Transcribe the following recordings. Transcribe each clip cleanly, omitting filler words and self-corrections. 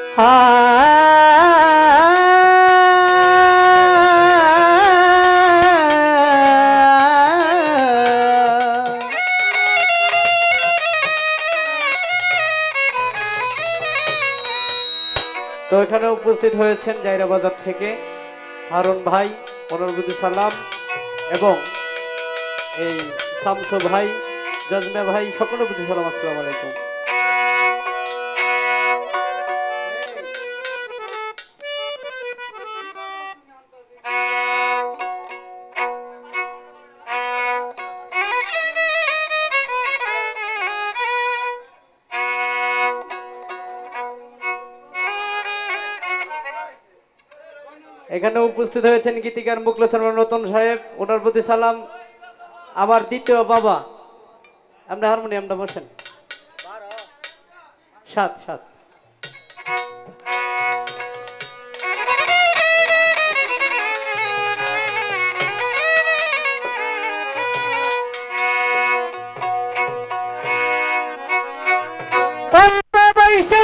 তো এখানে উপস্থিত হয়েছেন জাইরা বাজার থেকে হারুন ভাই, অনুভূতি সালাম, এবং এই শামসু ভাই, জজমে ভাই, সকলের প্রতি সালাম। আসসালামু আলাইকুম। এখানে উপস্থিত হয়েছেন গীতিকার মুখলেসুর রতন সাহেব, ওনার প্রতি সালাম। আমার দ্বিতীয় বাবা, আমরা হারমোনিয়ামটা বসেন, সাত সাত।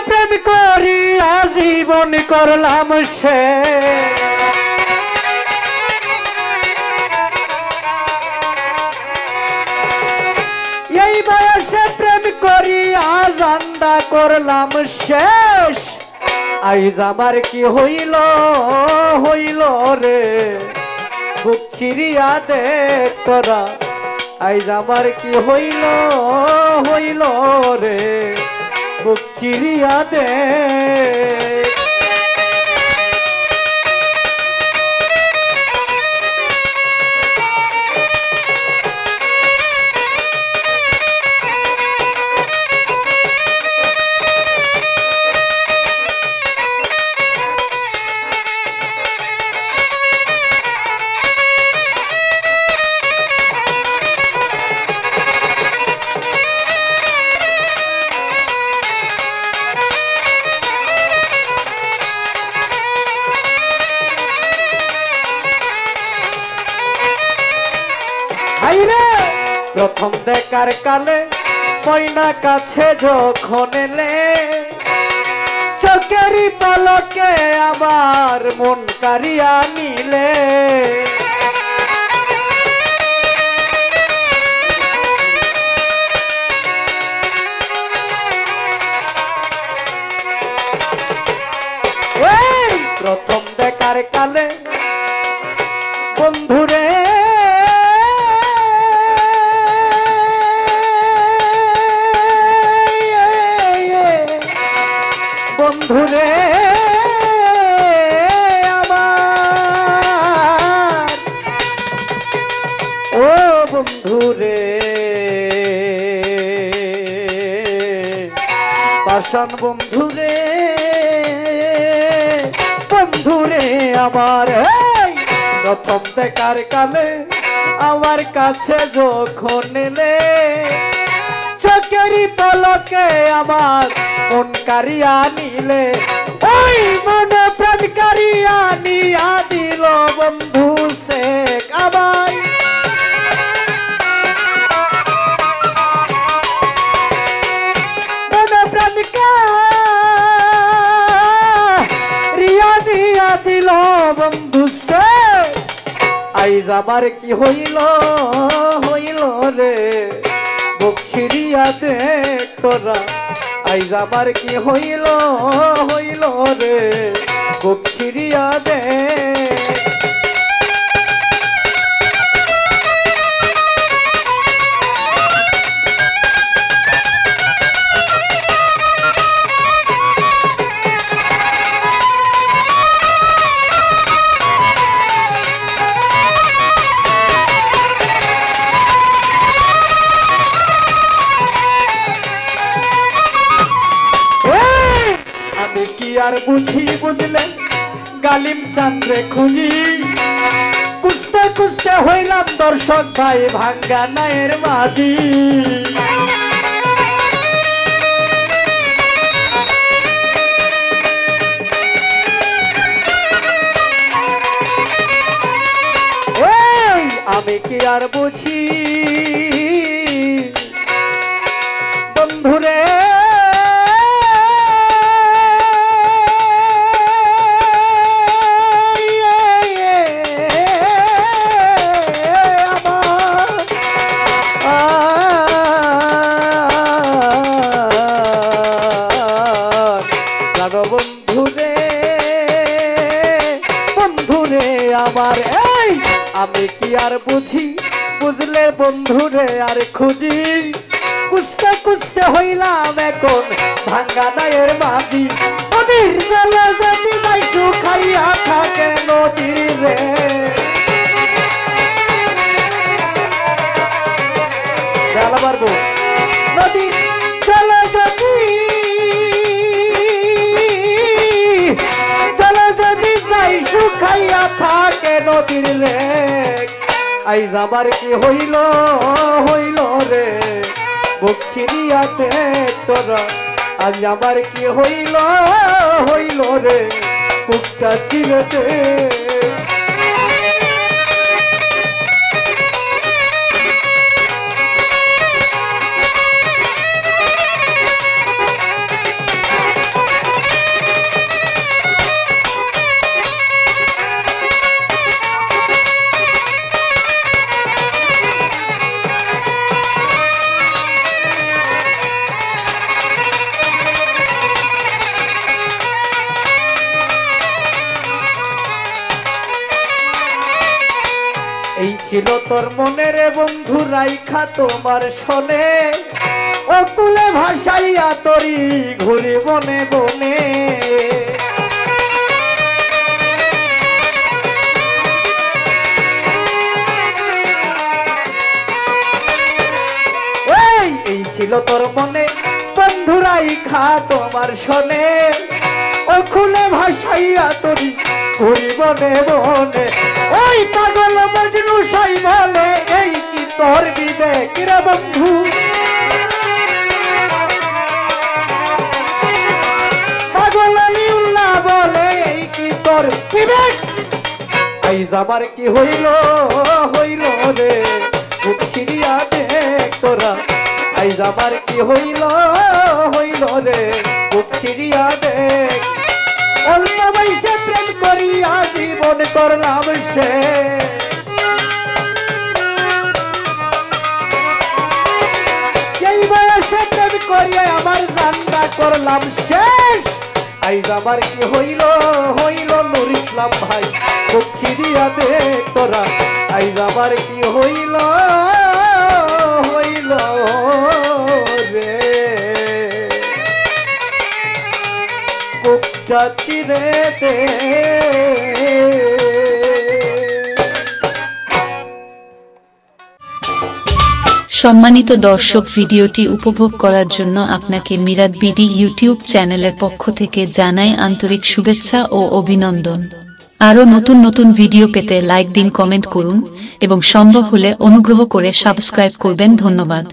প্রেম করি আজীবন করলাম সে, এই বয়সে প্রেম করি আজ আন্দা করলাম শেষ। আইজ আমার কি হইল হইল রে, বুক চিরিয়া দেখ তোরা। আইজ আমার কি হইল হইল রে, বুক চিরিয়া দেখ। প্রথম দেখার কালে ময়না কাছে যখন এলে, চোখেরই পলকে আমার মন কারিয়া নিলে। প্রথম দেখার কালে বন্ধুরে বন্ধুরে আমার, ও বন্ধুরে পাষাণ বন্ধুরে, বন্ধুরে আমার। প্রথম দেখার কালে আমার কাছে যখন এলে, চোখেরই পলকে আমার মন কারিয়া নিলে। ওই মন প্রাণ কারিয়া নিয়া দিল বন্ধু শেখ আমায়। মন প্রাণ কারিয়া নিয়া দিল বন্ধু শেখ। আইজ আমার কি হইল হইল রে, বুক চিরিয়া দেখ তোরা। আইজ আমার কি হইল হইল রে, বুক চিরিয়া দেখ। কি আর বুঝি বুঝলেন গালিম চান্দ্রে খুঁজি, কুস্তে কুস্তে হইলাম দর্শক ভাই ভাঙ্গা নায়ের মাঝি। আমি কি আর বুঝি বন্ধুরে, বন্ধুরে বন্ধুরে আমার এই আমি কি আর বুঝি বুঝলে বন্ধুরে আর খুঁজি কুস্তে কুস্তে হইলাম এখন ভাঙ্গা দায়ের মাঝি নদীর জলে যদি যাই শুকাইয়া থাকে নদীর রে বেলা পারবো নদীর জলে যদি যাই শুকাইয়া থাকে নদীর রে আইজ আমার কি হইল হইল রে বুক ছিড়িয়াতে তোরা আজ আমার কি হইল হইল রে বুকটা ছিড়েতে এই ছিল তোর মনের বন্ধু রাইখা তোমার শোনে অকুলে ভাসাইয়া তরি ঘুরি বনে বনে এই ছিল তোর মনে বন্ধু রাইখা তোমার শোনে অকুলে ভাসাইয়া তরি ঘুরি বনে বনে ওই পাগল মজনু সাই বলে এই কি তোর বিবেক রে বন্ধু পাগল আলিউল্লাহ বলে এই কি তোর বিবেক আইজ আমার কি হইল হইল রে বুক ছিড়িয়া দেখ তোরা আইজ আমার কি হইল হইল রে বুক ছিড়িয়া দেখ অল্প বয়সে প্রেম করিয়া জীবন করলাম সে এই বয়সে প্রেম করিয়া আমার জান্না করলাম শেষ আইজ আমার কি হইল হইল নূর ইসলাম ভাই বুক ছিড়িয়া দেখ তোরা আইজ আমার কি হইল হইল রে বুকটা ছিড়ে দে সম্মানিত দর্শক, ভিডিওটি উপভোগ করার জন্য আপনাকে মিরাদ বিডি ইউটিউব চ্যানেলের পক্ষ থেকে জানাই আন্তরিক শুভেচ্ছা ও অভিনন্দন। আরও নতুন নতুন ভিডিও পেতে লাইক দিন, কমেন্ট করুন এবং সম্ভব হলে অনুগ্রহ করে সাবস্ক্রাইব করবেন। ধন্যবাদ।